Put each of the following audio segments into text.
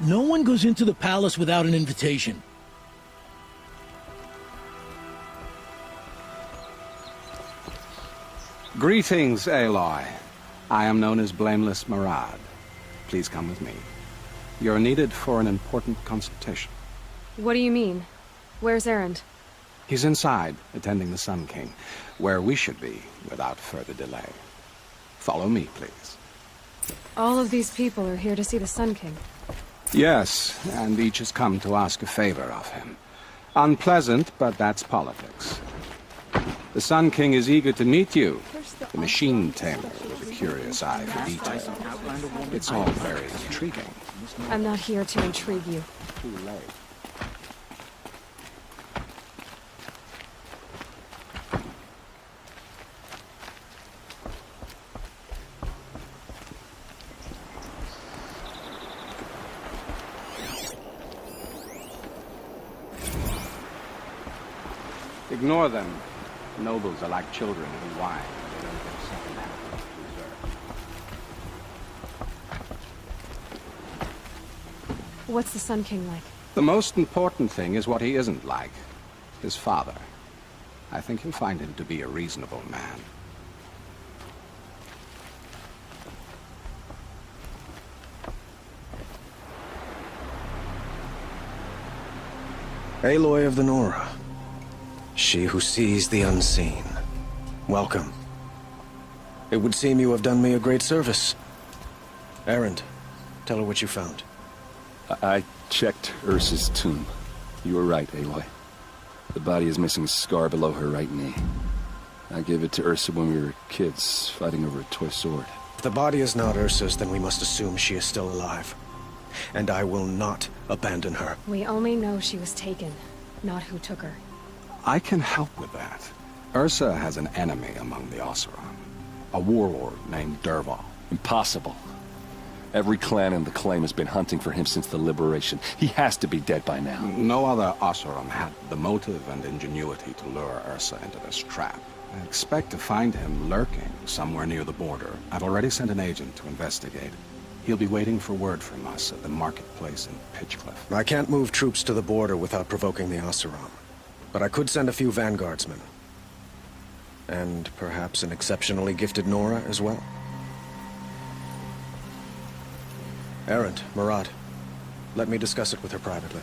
No one goes into the palace without an invitation. Greetings, Aloy. I am known as Blameless Marad. Please come with me. You're needed for an important consultation. What do you mean? Where's Erend? He's inside, attending the Sun King, where we should be, without further delay. Follow me, please. All of these people are here to see the Sun King. Yes, and each has come to ask a favor of him. Unpleasant, but that's politics. The Sun King is eager to meet you, the machine tamer with a curious eye for detail. It's all very intriguing. I'm not here to intrigue you. Too late. Ignore them. Nobles are like children who whine. They don't get a second half of dessert. What's the Sun King like? The most important thing is what he isn't like. His father. I think you'll find him to be a reasonable man. Aloy of the Nora. She who sees the unseen. Welcome. It would seem you have done me a great service. Erend, tell her what you found. I checked Ursa's tomb. You were right, Aloy. The body is missing a scar below her right knee. I gave it to Ursa when we were kids, fighting over a toy sword. If the body is not Ursa's, then we must assume she is still alive. And I will not abandon her. We only know she was taken, not who took her. I can help with that. Ursa has an enemy among the Oseram. A warlord named Dervahl. Impossible. Every clan in the claim has been hunting for him since the liberation. He has to be dead by now. No other Oseram had the motive and ingenuity to lure Ursa into this trap. I expect to find him lurking somewhere near the border. I've already sent an agent to investigate. He'll be waiting for word from us at the marketplace in Pitchcliff. I can't move troops to the border without provoking the Oseram. But I could send a few vanguardsmen. And perhaps an exceptionally gifted Nora as well. Erend, Marad, let me discuss it with her privately.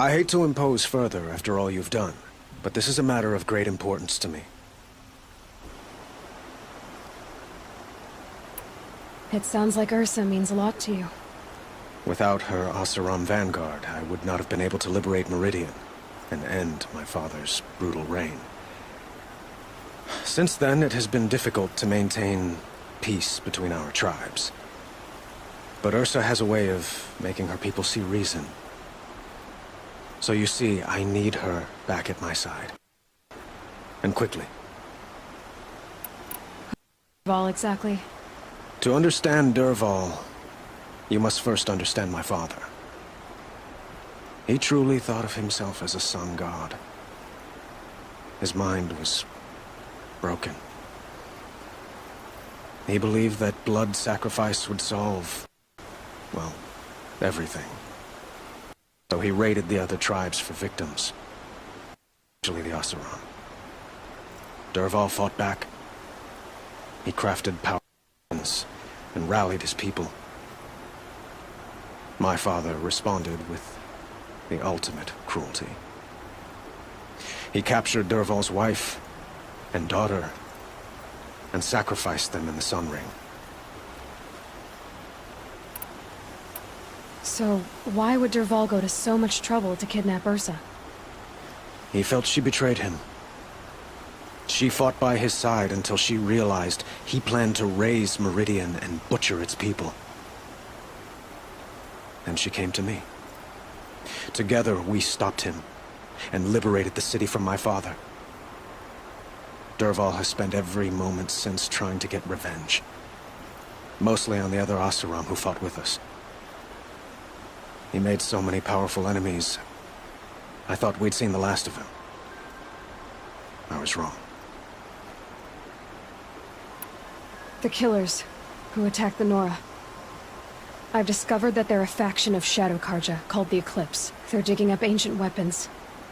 I hate to impose further after all you've done, but this is a matter of great importance to me. It sounds like Ursa means a lot to you. Without her Oseram vanguard, I would not have been able to liberate Meridian and end my father's brutal reign. Since then, it has been difficult to maintain peace between our tribes. But Ursa has a way of making her people see reason. So you see, I need her back at my side. And quickly. Dervahl, exactly? To understand Dervahl, you must first understand my father. He truly thought of himself as a sun god. His mind was broken. He believed that blood sacrifice would solve, well, everything. So he raided the other tribes for victims, especially the Oseram. Dervahl fought back. He crafted power and rallied his people. My father responded with the ultimate cruelty. He captured Dervahl's wife and daughter and sacrificed them in the Sun Ring. So, why would Dervahl go to so much trouble to kidnap Ursa? He felt she betrayed him. She fought by his side until she realized he planned to raise Meridian and butcher its people. And she came to me. Together, we stopped him and liberated the city from my father. Dervahl has spent every moment since trying to get revenge. Mostly on the other Oseram who fought with us. He made so many powerful enemies, I thought we'd seen the last of him. I was wrong. The killers, who attacked the Nora. I've discovered that they're a faction of Shadow Karja, called the Eclipse. They're digging up ancient weapons.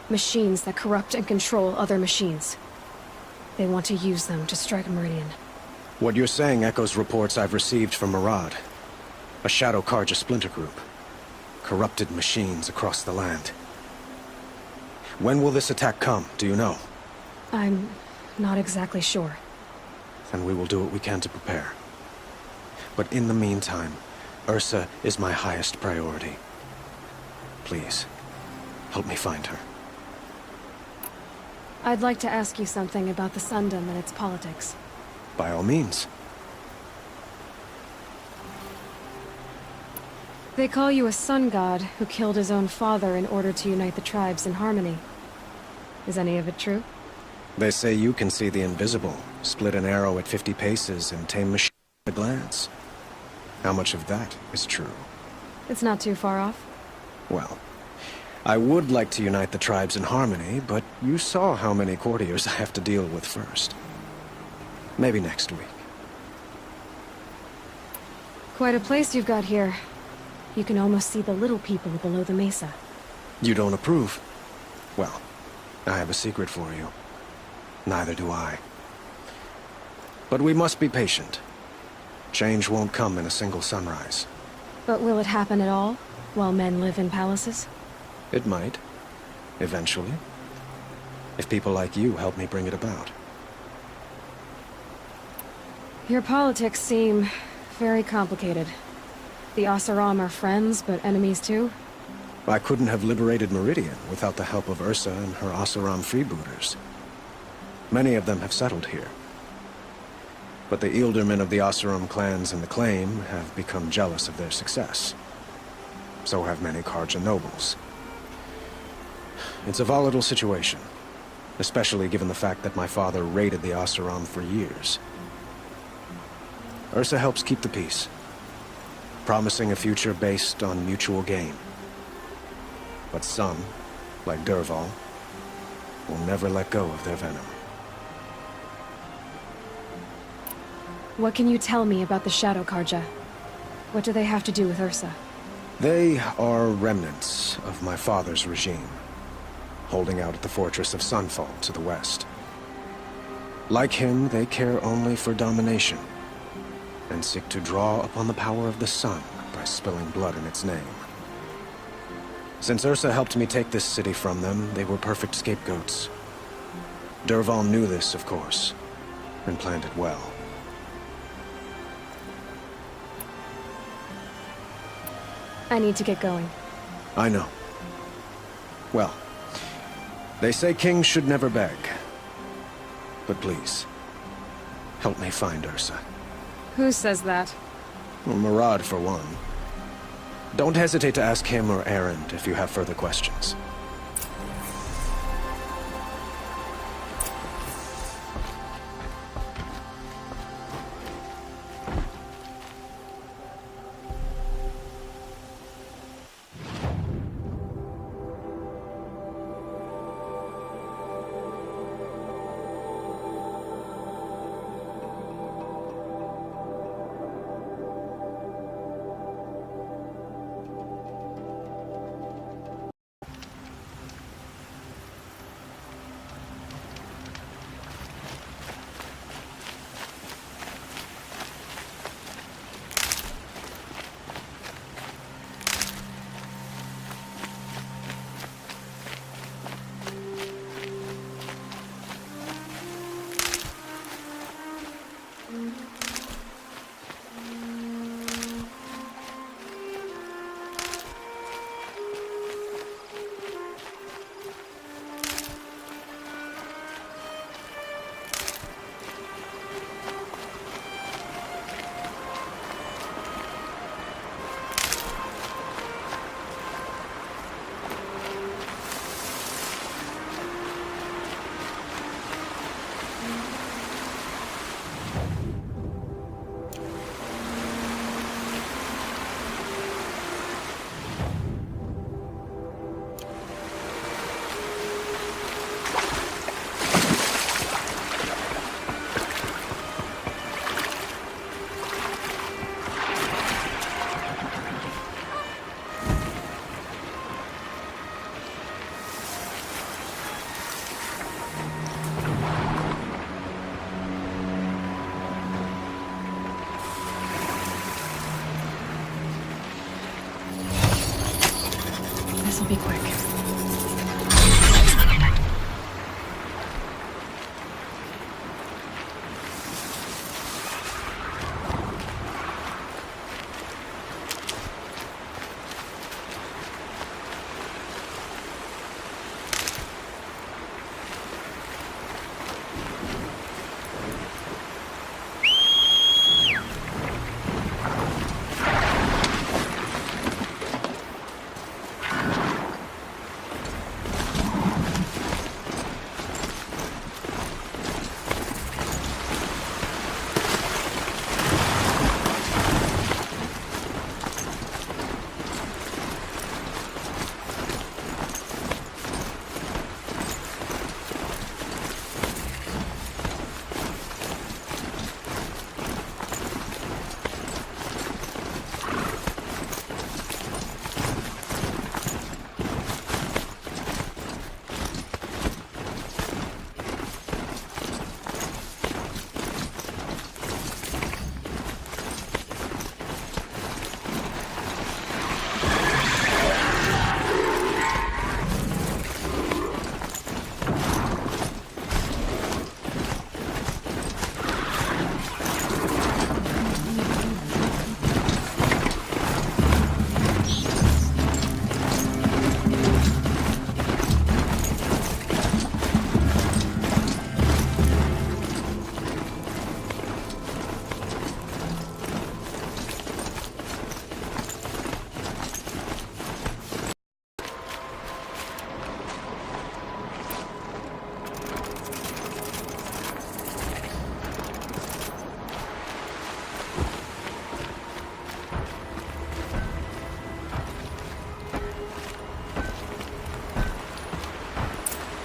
Machines that corrupt and control other machines. They want to use them to strike Meridian. What you're saying echoes reports I've received from Murad. A Shadow Karja splinter group. Corrupted machines across the land. When will this attack come, do you know? I'm not exactly sure. Then we will do what we can to prepare. But in the meantime, Ursa is my highest priority. Please, help me find her. I'd like to ask you something about the Sundom and its politics. By all means. They call you a sun god who killed his own father in order to unite the tribes in harmony. Is any of it true? They say you can see the invisible, split an arrow at 50 paces, and tame machines at a glance. How much of that is true? It's not too far off. Well, I would like to unite the tribes in harmony, but you saw how many courtiers I have to deal with first. Maybe next week. Quite a place you've got here. You can almost see the little people below the mesa. You don't approve? Well, I have a secret for you. Neither do I. But we must be patient. Change won't come in a single sunrise. But will it happen at all, while men live in palaces? It might. Eventually. If people like you help me bring it about. Your politics seem very complicated. The Oseram are friends, but enemies too? I couldn't have liberated Meridian without the help of Ursa and her Oseram freebooters. Many of them have settled here. But the Ealdormen of the Oseram clans in the Claim have become jealous of their success. So have many Karja nobles. It's a volatile situation, especially given the fact that my father raided the Oseram for years. Ursa helps keep the peace, promising a future based on mutual gain. But some, like Dervahl, will never let go of their venom. What can you tell me about the Shadow Karja? What do they have to do with Ursa? They are remnants of my father's regime, holding out at the fortress of Sunfall to the west. Like him, they care only for domination, and seek to draw upon the power of the sun by spilling blood in its name. Since Ursa helped me take this city from them, they were perfect scapegoats. Dervahl knew this, of course, and planned it well. I need to get going. I know. Well, they say kings should never beg. But please, help me find Ursa. Who says that? Well, Murad, for one. Don't hesitate to ask him or Erend if you have further questions. This'll be quick.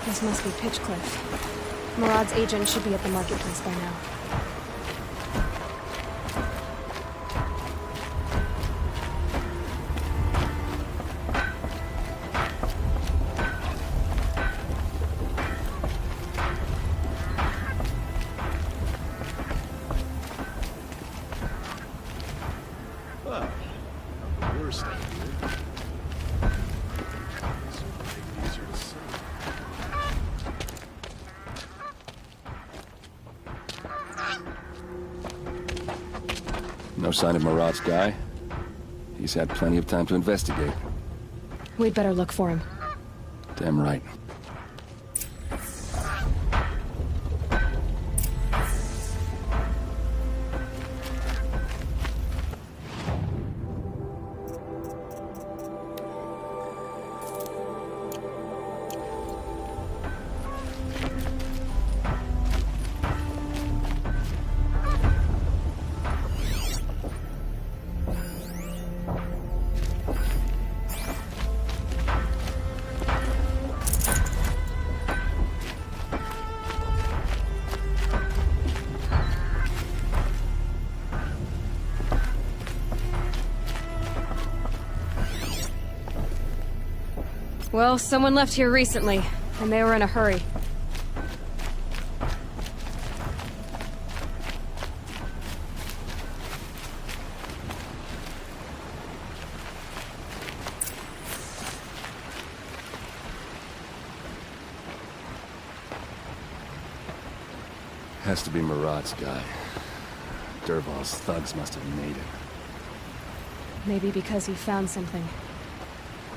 This must be Pitchcliff. Murad's agent should be at the marketplace by now. No sign of Murad's guy? He's had plenty of time to investigate. We'd better look for him. Damn right. Well, someone left here recently, and they were in a hurry. Has to be Murad's guy. Dervahl's thugs must have made it. Maybe because he found something.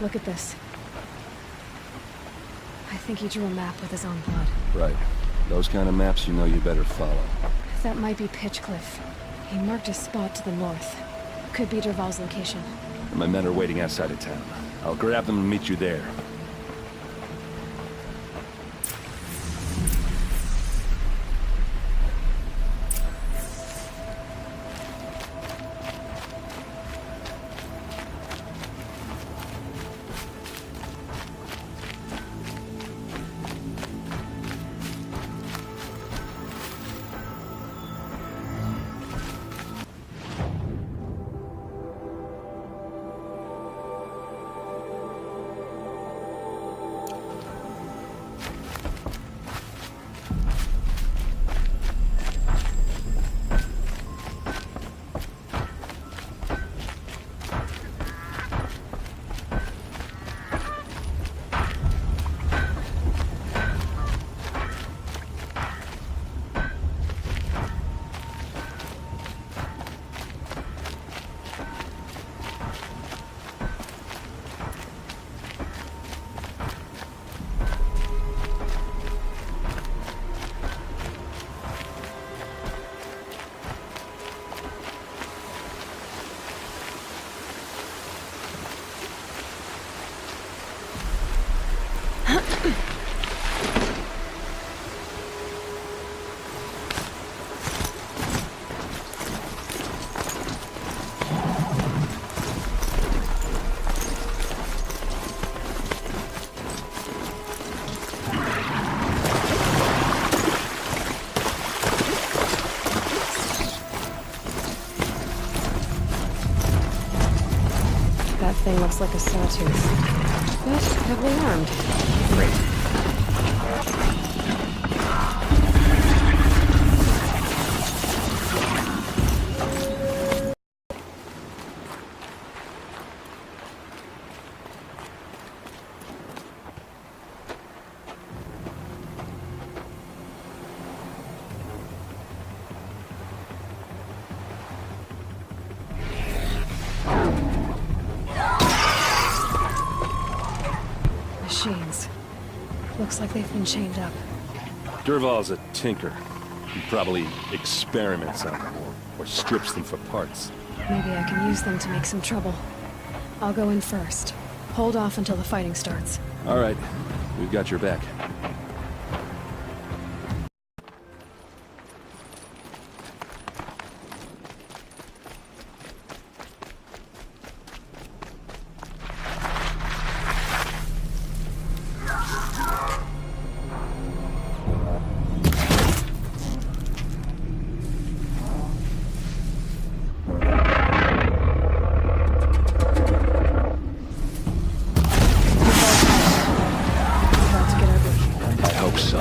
Look at this. I think he drew a map with his own blood. Right. Those kind of maps you know you better follow. That might be Pitchcliff. He marked a spot to the north. Could be Dervahl's location. My men are waiting outside of town. I'll grab them and meet you there. That thing looks like a sawtooth, but heavily armed. Great. Machines. Looks like they've been chained up. Durval's a tinker. He probably experiments on them or strips them for parts. Maybe I can use them to make some trouble. I'll go in first. Hold off until the fighting starts. All right, we've got your back. About to get ugly. I hope so.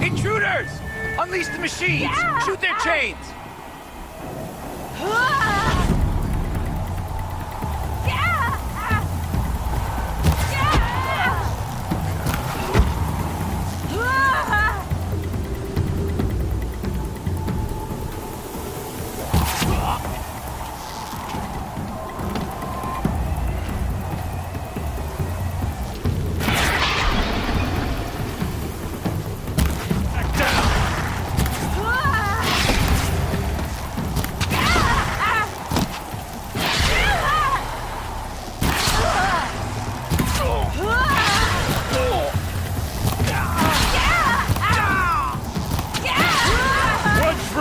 Intruders! Unleash the machines! Shoot their chains!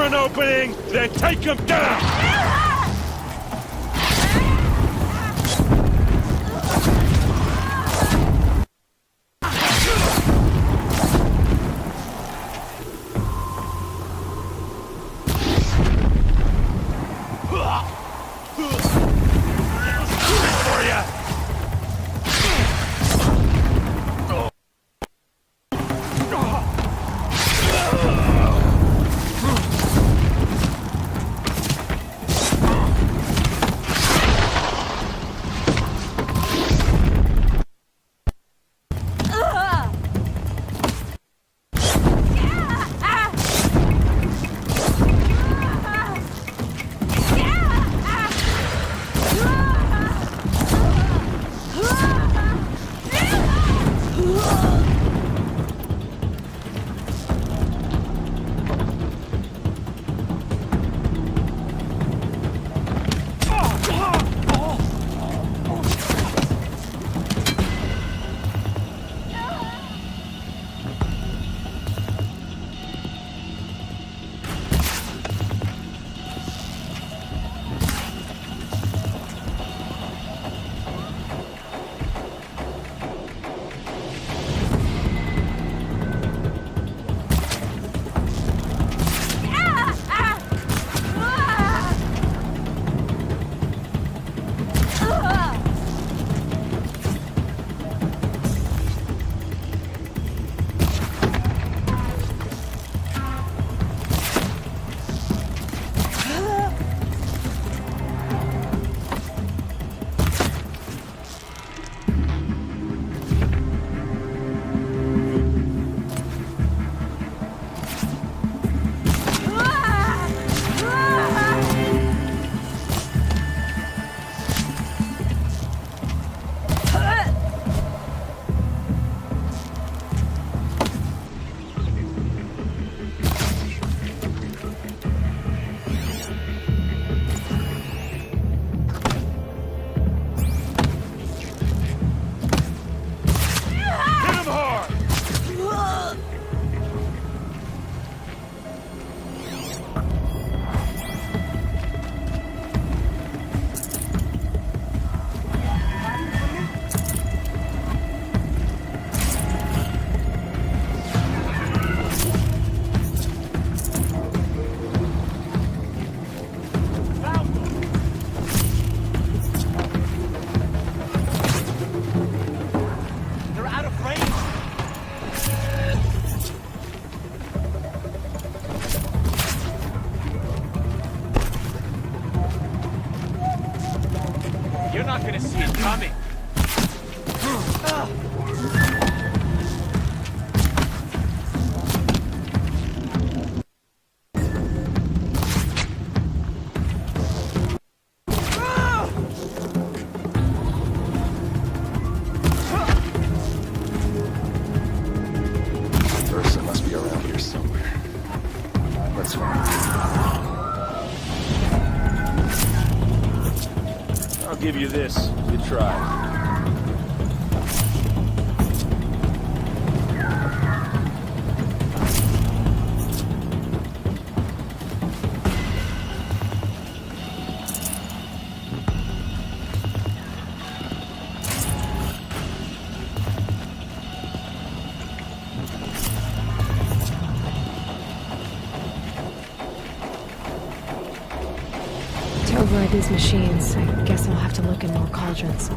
An opening, then take him down! For ya! you this. You tried. To override these machines, I guess I'll have to look in more cauldrons.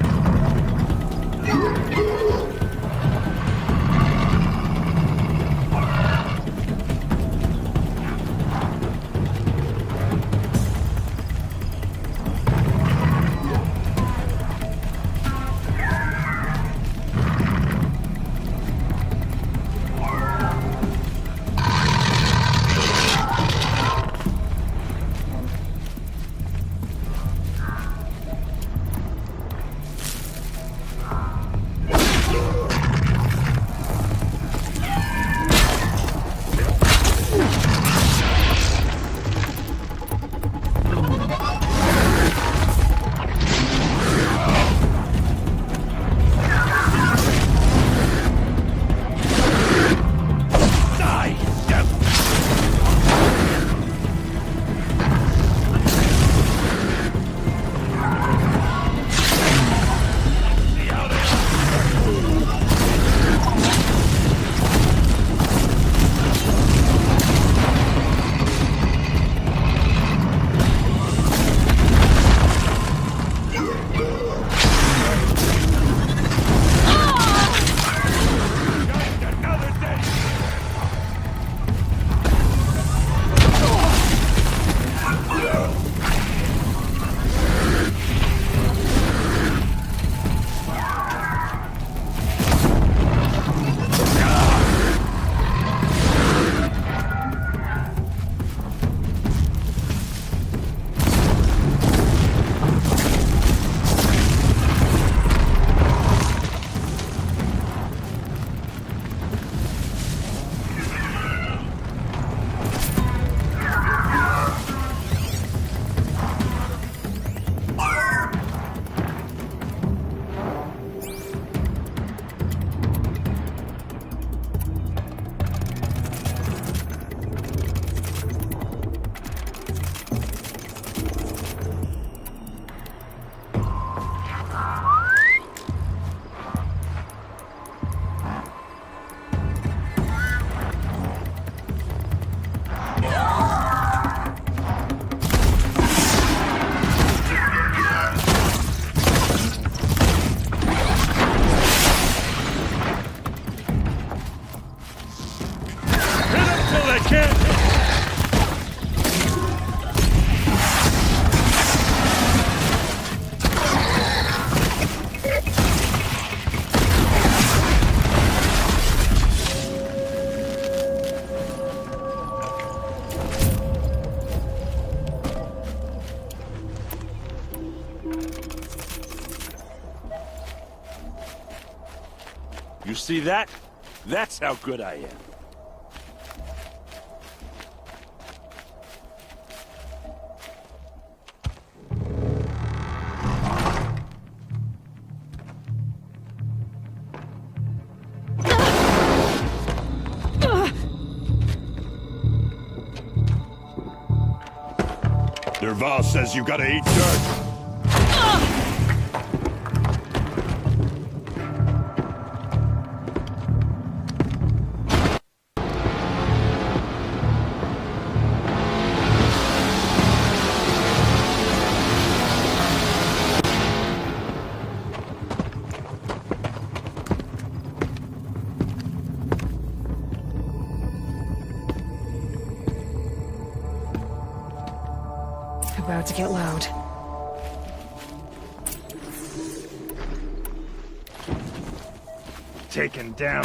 You see that? That's how good I am. Derval says you gotta eat dirt. About to get loud. Taken down.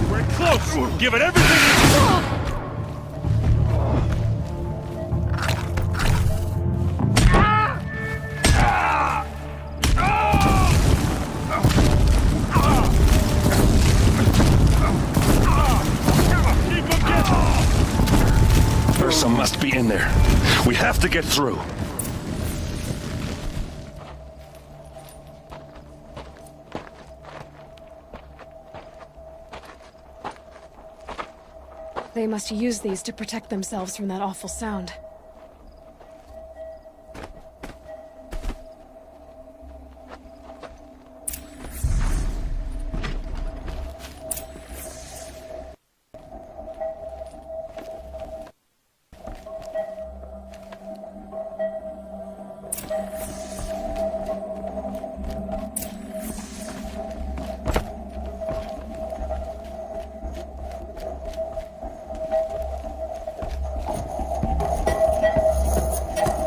We're close! give it everything. Ursa must be in there. We have to get through. They must use these to protect themselves from that awful sound.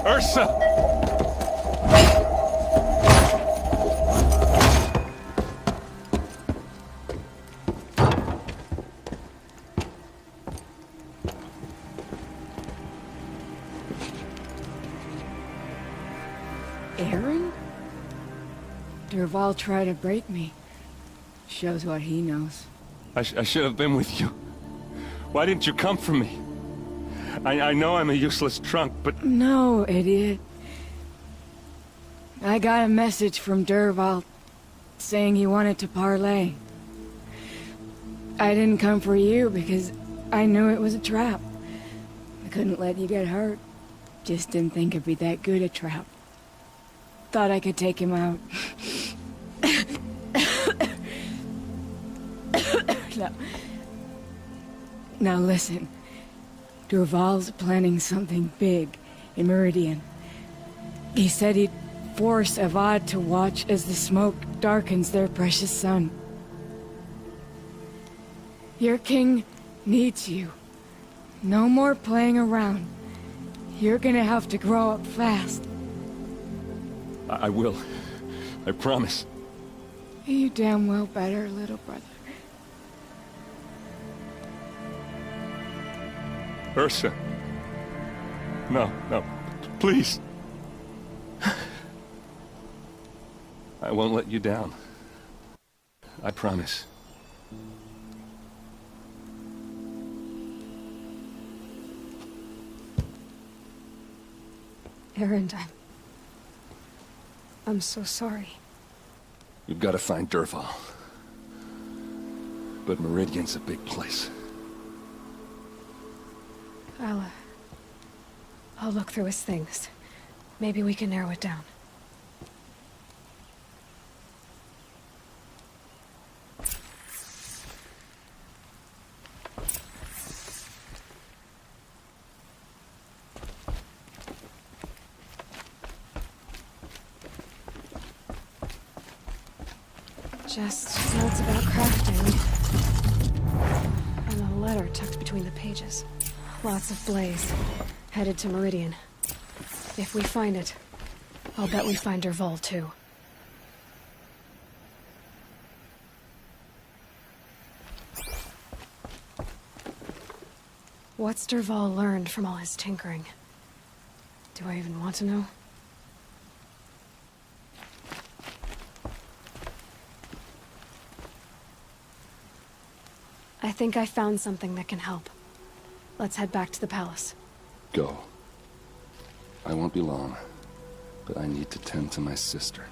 Ursa! Aaron? Derval tried to break me. Shows what he knows. I should have been with you. Why didn't you come for me? I know I'm a useless trunk, but... No, idiot. I got a message from Derval saying he wanted to parlay. I didn't come for you because I knew it was a trap. I couldn't let you get hurt. Just didn't think it'd be that good a trap. Thought I could take him out. Now listen. Derval's planning something big in Meridian. He said he'd force Avad to watch as the smoke darkens their precious sun. Your king needs you. No more playing around. You're gonna have to grow up fast. I will. I promise. You damn well better, little brother. Ursa. No, please. I won't let you down. I promise. Aaron, I'm so sorry. You've got to find Derval. But Meridian's a big place. I'll look through his things. Maybe we can narrow it down. Just notes about crafting. And a letter tucked between the pages. Lots of blaze. Headed to Meridian. If we find it, I'll bet we find Derval too. What's Derval learned from all his tinkering? Do I even want to know? I think I found something that can help. Let's head back to the palace. Go. I won't be long, but I need to tend to my sister.